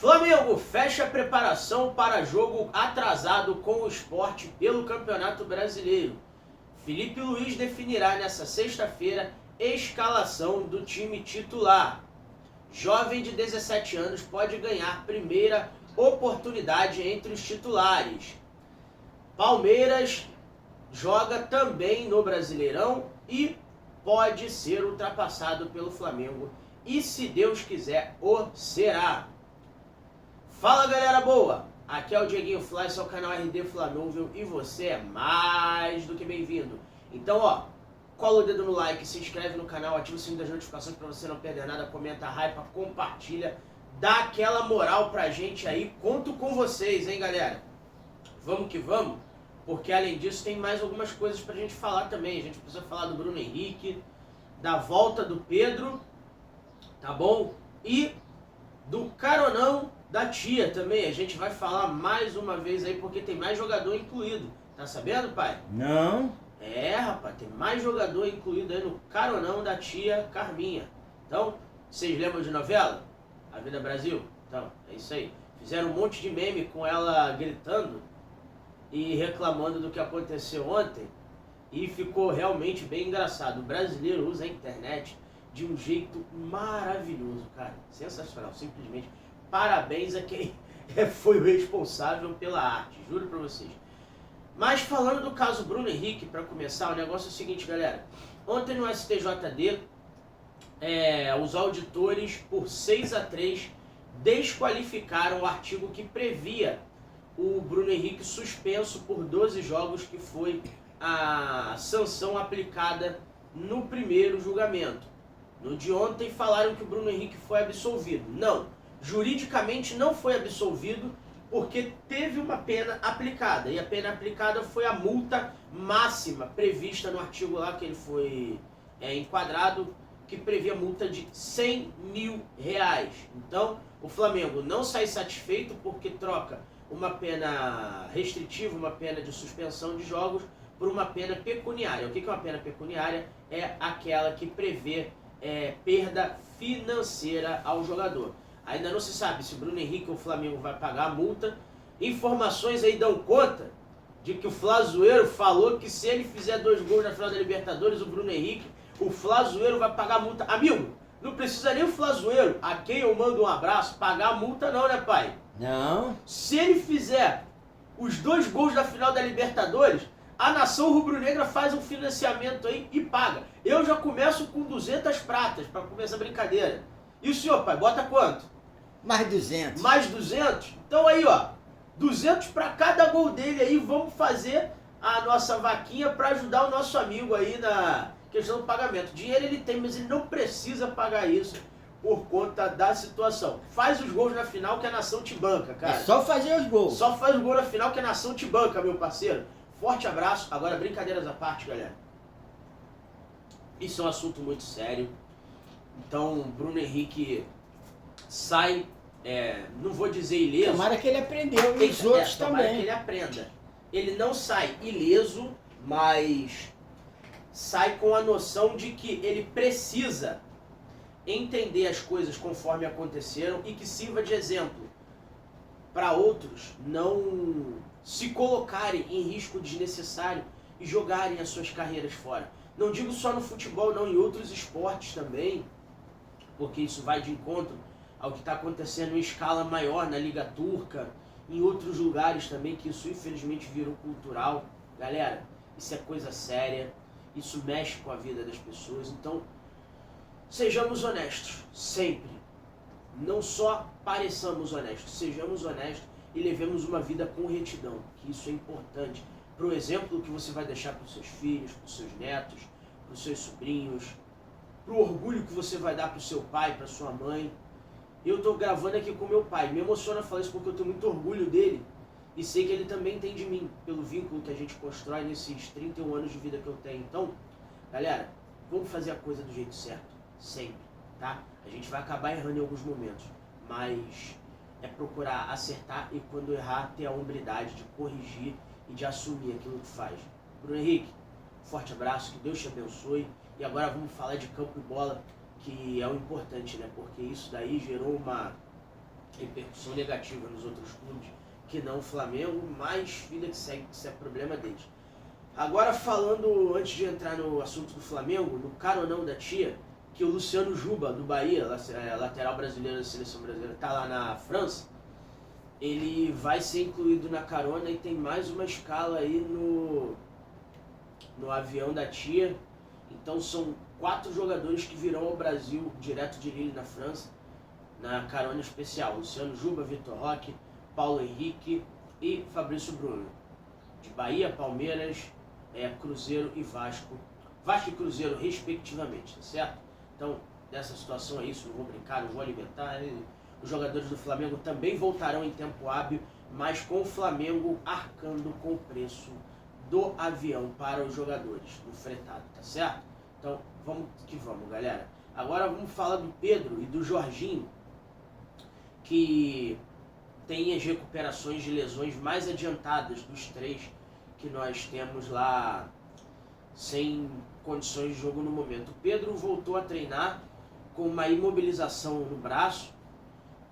Flamengo fecha a preparação para jogo atrasado com o Sport pelo Campeonato Brasileiro. Felipe Luiz definirá nesta sexta-feira escalação do time titular. Jovem de 17 anos pode ganhar primeira oportunidade entre os titulares. Palmeiras joga também no Brasileirão e pode ser ultrapassado pelo Flamengo. E se Deus quiser, o será. Fala galera boa, aqui é o Dieguinho Fly, seu canal RD Flamúvel e você é mais do que bem-vindo. Então ó, cola o dedo no like, se inscreve no canal, ativa o sininho das notificações para você não perder nada, comenta, hypa, compartilha, dá aquela moral pra gente aí, conto com vocês, hein galera. Vamos que vamos, porque além disso tem mais algumas coisas pra gente falar também. A gente precisa falar do Bruno Henrique, da volta do Pedro, tá bom? E do caronão da tia também, a gente vai falar mais uma vez aí, porque tem mais jogador incluído. Tá sabendo, pai? Não. É, rapaz, tem mais jogador incluído aí no caronão da tia Carminha. Então, vocês lembram de novela? A Vida Brasil? Então, é isso aí. Fizeram um monte de meme com ela gritando e reclamando do que aconteceu ontem. E ficou realmente bem engraçado. O brasileiro usa a internet de um jeito maravilhoso, cara. Sensacional, simplesmente. Parabéns a quem foi o responsável pela arte, juro pra vocês. Mas falando do caso Bruno Henrique, pra começar, o negócio é o seguinte, galera. Ontem no STJD, os auditores, por 6-3, desqualificaram o artigo que previa o Bruno Henrique suspenso por 12 jogos, que foi a sanção aplicada no primeiro julgamento. No de ontem falaram que o Bruno Henrique foi absolvido. Não. Juridicamente não foi absolvido porque teve uma pena aplicada. E a pena aplicada foi a multa máxima prevista no artigo lá que ele foi enquadrado, que previa multa de R$100 mil. Então, o Flamengo não sai satisfeito porque troca uma pena restritiva, uma pena de suspensão de jogos, por uma pena pecuniária. O que é uma pena pecuniária? É aquela que prevê perda financeira ao jogador. Ainda não se sabe se o Bruno Henrique ou o Flamengo vai pagar a multa. Informações aí dão conta de que o Flazoeiro falou que se ele fizer 2 gols na final da Libertadores, o Bruno Henrique, o Flazoeiro vai pagar a multa. Amigo, não precisa nem o Flazoeiro, a quem eu mando um abraço, pagar a multa não, né pai? Não. Se ele fizer os 2 gols da final da Libertadores, a nação rubro-negra faz um financiamento aí e paga. Eu já começo com 200 pratas para começar a brincadeira. E o senhor, pai, bota quanto? Mais 200. Mais 200? Então aí, ó, 200 para cada gol dele aí, vamos fazer a nossa vaquinha para ajudar o nosso amigo aí na questão do pagamento. Dinheiro ele tem, mas ele não precisa pagar isso por conta da situação. Faz os gols na final que a nação te banca, cara. É só fazer os gols. Só faz o gol na final que a nação te banca, meu parceiro. Forte abraço. Agora, brincadeiras à parte, galera. Isso é um assunto muito sério. Então, Bruno Henrique sai, não vou dizer ileso. Tomara que ele aprendeu e os outros tomara também. que ele aprenda. Ele não sai ileso, mas sai com a noção de que ele precisa entender as coisas conforme aconteceram e que sirva de exemplo para outros não se colocarem em risco desnecessário e jogarem as suas carreiras fora. Não digo só no futebol, não, em outros esportes também, porque isso vai de encontro ao que está acontecendo em escala maior na Liga Turca, em outros lugares também, que isso infelizmente virou cultural. Galera, isso é coisa séria, isso mexe com a vida das pessoas, então sejamos honestos, sempre. Não só pareçamos honestos, sejamos honestos e levemos uma vida com retidão, que isso é importante para o exemplo que você vai deixar para os seus filhos, para os seus netos, para os seus sobrinhos, para o orgulho que você vai dar para o seu pai, para sua mãe. Eu estou gravando aqui com meu pai, me emociona falar isso porque eu tenho muito orgulho dele e sei que ele também tem de mim, pelo vínculo que a gente constrói nesses 31 anos de vida que eu tenho. Então, galera, vamos fazer a coisa do jeito certo, sempre, tá? A gente vai acabar errando em alguns momentos, mas é procurar acertar e quando errar ter a hombridade de corrigir e de assumir aquilo que faz. Bruno Henrique, forte abraço, que Deus te abençoe. E agora vamos falar de campo e bola, que é o importante, né? Porque isso daí gerou uma repercussão negativa nos outros clubes que não o Flamengo, mas vida que segue, isso é problema deles. Agora falando, antes de entrar no assunto do Flamengo, no caronão da tia, que o Luciano Juba, do Bahia, lateral brasileiro da seleção brasileira, está lá na França, ele vai ser incluído na carona e tem mais uma escala aí no avião da tia. Então são 4 jogadores que virão ao Brasil, direto de Lille, na França, na carona especial. Luciano Juba, Vitor Roque, Paulo Henrique e Fabrício Bruno. De Bahia, Palmeiras, Cruzeiro e Vasco. Vasco e Cruzeiro, respectivamente, tá certo? Então, nessa situação é isso, não vou brincar, não vou alimentar. Os jogadores do Flamengo também voltarão em tempo hábil, mas com o Flamengo arcando com o preço do avião para os jogadores, do fretado, tá certo? Então, vamos que vamos, galera. Agora vamos falar do Pedro e do Jorginho, que tem as recuperações de lesões mais adiantadas dos 3 que nós temos lá sem condições de jogo no momento. O Pedro voltou a treinar com uma imobilização no braço,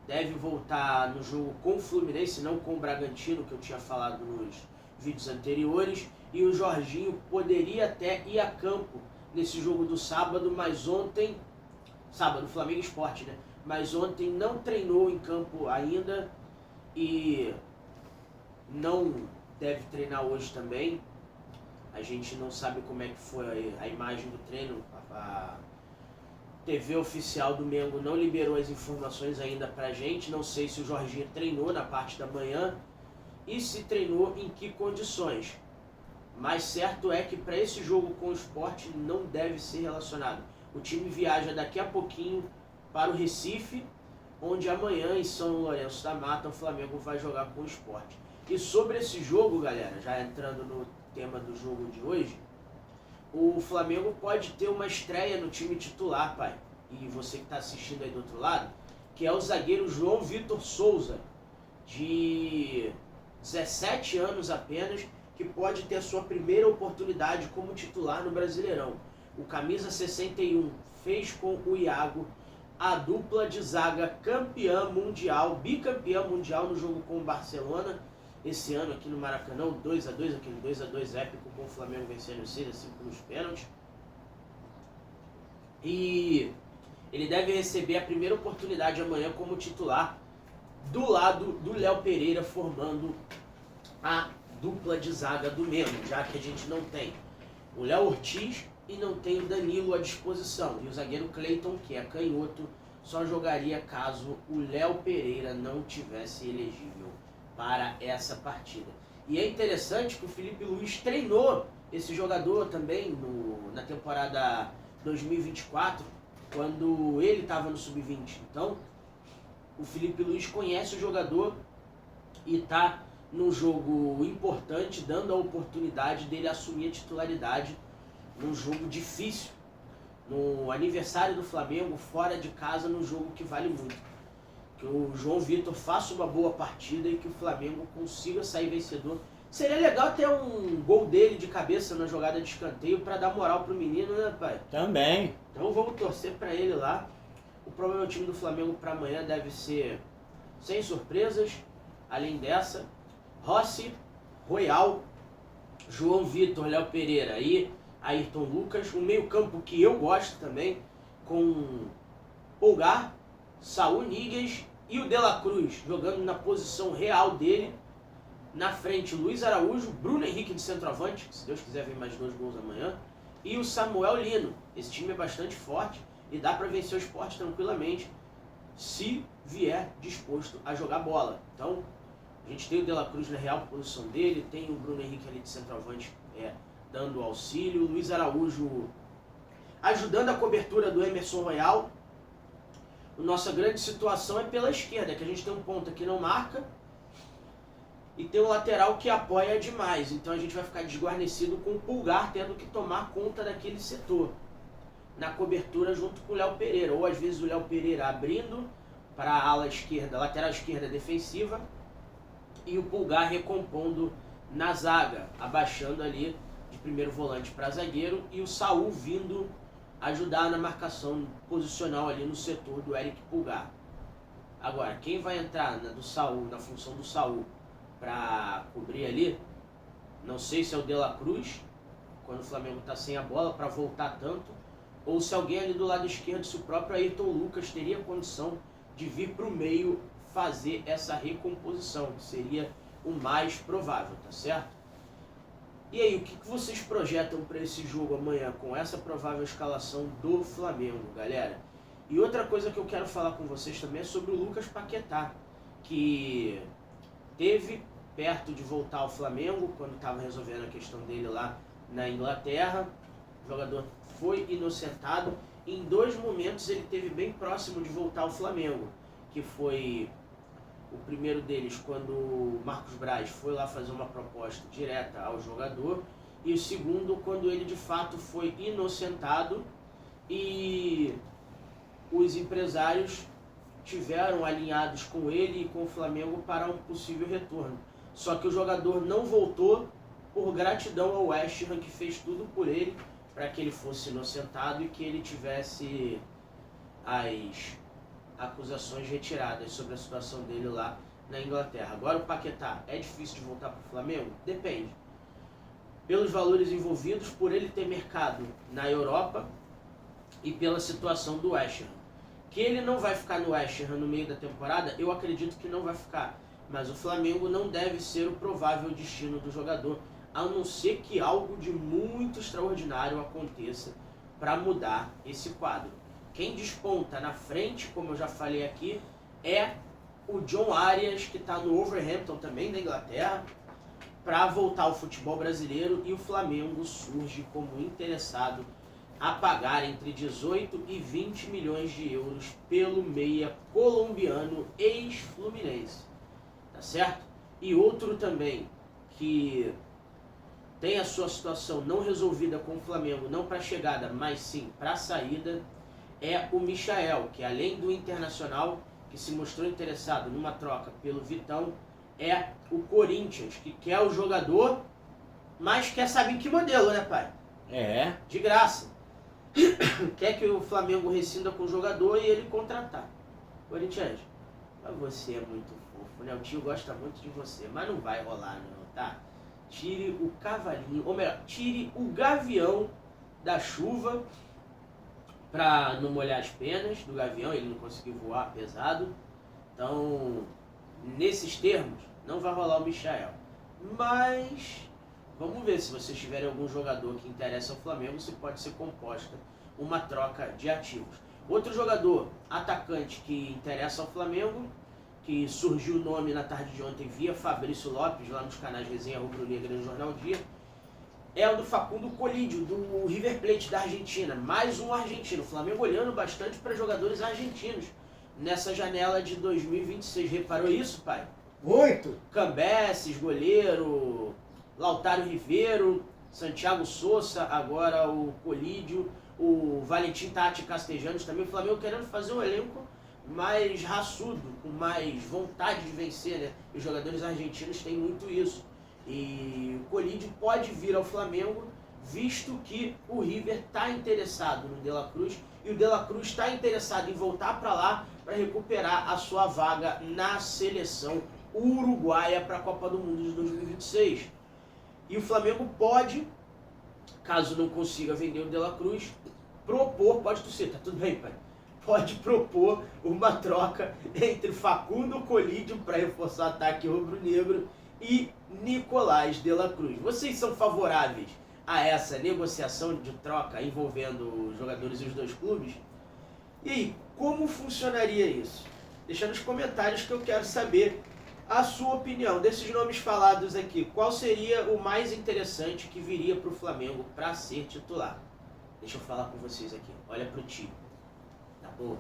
deve voltar no jogo com o Fluminense, não com o Bragantino, que eu tinha falado nos vídeos anteriores, e o Jorginho poderia até ir a campo nesse jogo do sábado, mas ontem, sábado, Flamengo Sport, né? Mas ontem não treinou em campo ainda e não deve treinar hoje também. A gente não sabe como é que foi a imagem do treino. A TV oficial do Mengo não liberou as informações ainda pra gente. Não sei se o Jorginho treinou na parte da manhã e se treinou em que condições. Mas certo é que para esse jogo com o Sport não deve ser relacionado. O time viaja daqui a pouquinho para o Recife, onde amanhã em São Lourenço da Mata o Flamengo vai jogar com o Sport. E sobre esse jogo, galera, já entrando no tema do jogo de hoje, o Flamengo pode ter uma estreia no time titular, pai. E você que está assistindo aí do outro lado, que é o zagueiro João Vitor Souza, de 17 anos apenas, que pode ter a sua primeira oportunidade como titular no Brasileirão. O camisa 61 fez com o Iago a dupla de zaga campeã mundial, bicampeã mundial no jogo com o Barcelona, esse ano aqui no Maracanã, 2-2, aquele 2-2 épico com o Flamengo vencendo o City, 5 nos pênaltis. E ele deve receber a primeira oportunidade amanhã como titular, do lado do Léo Pereira, formando a dupla de zaga do Mengo, já que a gente não tem o Léo Ortiz e não tem o Danilo à disposição. E o zagueiro Cleiton, que é canhoto, só jogaria caso o Léo Pereira não tivesse elegível para essa partida. E é interessante que o Felipe Luiz treinou esse jogador também na temporada 2024, quando ele estava no Sub-20. Então, o Felipe Luiz conhece o jogador e está num jogo importante, dando a oportunidade dele assumir a titularidade num jogo difícil, no aniversário do Flamengo, fora de casa, num jogo que vale muito. Que o João Vitor faça uma boa partida e que o Flamengo consiga sair vencedor. Seria legal ter um gol dele de cabeça na jogada de escanteio para dar moral pro menino, né, pai? Também. Então vamos torcer para ele lá. O provável time do Flamengo para amanhã deve ser sem surpresas. Além dessa, Rossi, Royal, João Vitor, Léo Pereira e Ayrton Lucas. Um meio campo que eu gosto também, com Pulgar, Saúl Níguez e o De La Cruz jogando na posição real dele. Na frente, Luiz Araújo, Bruno Henrique de centroavante, se Deus quiser ver mais 2 gols amanhã, e o Samuel Lino. Esse time é bastante forte e dá para vencer o Sport tranquilamente, se vier disposto a jogar bola. Então, a gente tem o De La Cruz na real posição dele, tem o Bruno Henrique ali de centroavante dando auxílio, o Luiz Araújo ajudando a cobertura do Emerson Royal. A nossa grande situação é pela esquerda, que a gente tem um ponta que não marca e tem um lateral que apoia demais. Então a gente vai ficar desguarnecido com o Pulgar tendo que tomar conta daquele setor na cobertura junto com o Léo Pereira. Ou às vezes o Léo Pereira abrindo para a ala esquerda, lateral esquerda defensiva, e o Pulgar recompondo na zaga, abaixando ali de primeiro volante para zagueiro, e o Saúl vindo ajudar na marcação posicional ali no setor do Eric Pulgar. Agora, quem vai entrar do Saul, na função do Saul, para cobrir ali, não sei se é o De La Cruz, quando o Flamengo está sem a bola, para voltar tanto, ou se alguém ali do lado esquerdo, se o próprio Ayrton Lucas teria condição de vir para o meio fazer essa recomposição, que seria o mais provável, tá certo? E aí, o que vocês projetam para esse jogo amanhã com essa provável escalação do Flamengo, galera? E outra coisa que eu quero falar com vocês também é sobre o Lucas Paquetá, que teve perto de voltar ao Flamengo quando estava resolvendo a questão dele lá na Inglaterra. O jogador foi inocentado. Em 2 momentos ele teve bem próximo de voltar ao Flamengo, que foi o primeiro deles quando o Marcos Braz foi lá fazer uma proposta direta ao jogador, e o segundo quando ele de fato foi inocentado e os empresários tiveram alinhados com ele e com o Flamengo para um possível retorno. Só que o jogador não voltou por gratidão ao West Ham, que fez tudo por ele para que ele fosse inocentado e que ele tivesse as acusações retiradas sobre a situação dele lá na Inglaterra. Agora o Paquetá, é difícil de voltar para o Flamengo? Depende. Pelos valores envolvidos, por ele ter mercado na Europa e pela situação do West Ham. Que ele não vai ficar no West Ham no meio da temporada, eu acredito que não vai ficar. Mas o Flamengo não deve ser o provável destino do jogador, a não ser que algo de muito extraordinário aconteça para mudar esse quadro. Quem desponta na frente, como eu já falei aqui, é o John Arias, que está no Wolverhampton também, da Inglaterra, para voltar ao futebol brasileiro, e o Flamengo surge como interessado a pagar entre 18 e 20 milhões de euros pelo meia colombiano ex-fluminense, tá certo? E outro também que tem a sua situação não resolvida com o Flamengo, não para chegada, mas sim para saída, é o Michael, que além do Internacional, que se mostrou interessado numa troca pelo Vitão, é o Corinthians, que quer o jogador, mas quer saber em que modelo, né, pai? É. De graça. Quer que o Flamengo rescinda com o jogador e ele contratar. Corinthians, mas você é muito fofo, né? O tio gosta muito de você, mas não vai rolar não, tá? Tire o cavalinho, ou melhor, tire o gavião da chuva pra não molhar as penas do gavião, ele não conseguiu voar pesado. Então, nesses termos, não vai rolar o Michael. Mas vamos ver, se vocês tiverem algum jogador que interessa ao Flamengo, se pode ser composta uma troca de ativos. Outro jogador, atacante, que interessa ao Flamengo, que surgiu o nome na tarde de ontem via Fabrício Lopes, lá nos canais Resenha Rubro Negra e no Jornal Dia, é o do Facundo Colídio, do River Plate da Argentina. Mais um argentino. O Flamengo olhando bastante para jogadores argentinos nessa janela de 2026. Reparou isso, pai? Muito. Cambeses, goleiro, Lautaro Ribeiro, Santiago Sousa, agora o Colídio, o Valentim Tati Castejanos também. O Flamengo querendo fazer um elenco mais raçudo, com mais vontade de vencer, né? Os jogadores argentinos têm muito isso. E o Colídio pode vir ao Flamengo, visto que o River está interessado no De La Cruz, e o De La Cruz está interessado em voltar para lá para recuperar a sua vaga na seleção uruguaia para a Copa do Mundo de 2026. E o Flamengo pode, caso não consiga vender o De La Cruz, propor, pode torcer, tá tudo bem, pai? Pode propor uma troca entre Facundo Colídio para reforçar o ataque rubro-negro e Nicolás De La Cruz. Vocês são favoráveis a essa negociação de troca envolvendo os jogadores e os dois clubes? E aí, como funcionaria isso? Deixa nos comentários que eu quero saber a sua opinião. Desses nomes falados aqui, qual seria o mais interessante que viria para o Flamengo para ser titular? Deixa eu falar com vocês aqui. Olha pro time. Tá bom?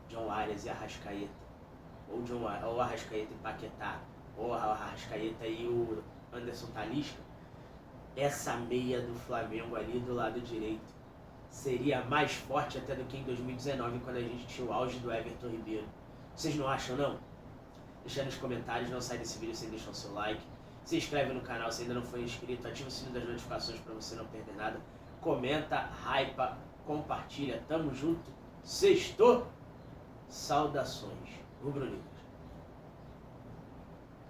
John Arias e Arrascaeta. Ou Arrascaeta e Paquetá. Ou Arrascaeta e o Anderson Talisca. Essa meia do Flamengo ali do lado direito seria mais forte até do que em 2019, quando a gente tinha o auge do Everton Ribeiro. Vocês não acham, não? Deixa nos comentários, não sai desse vídeo sem deixar o seu like. Se inscreve no canal se ainda não for inscrito, ativa o sino das notificações para você não perder nada. Comenta, hypa, compartilha, tamo junto. Sextou, saudações. rubro-negro.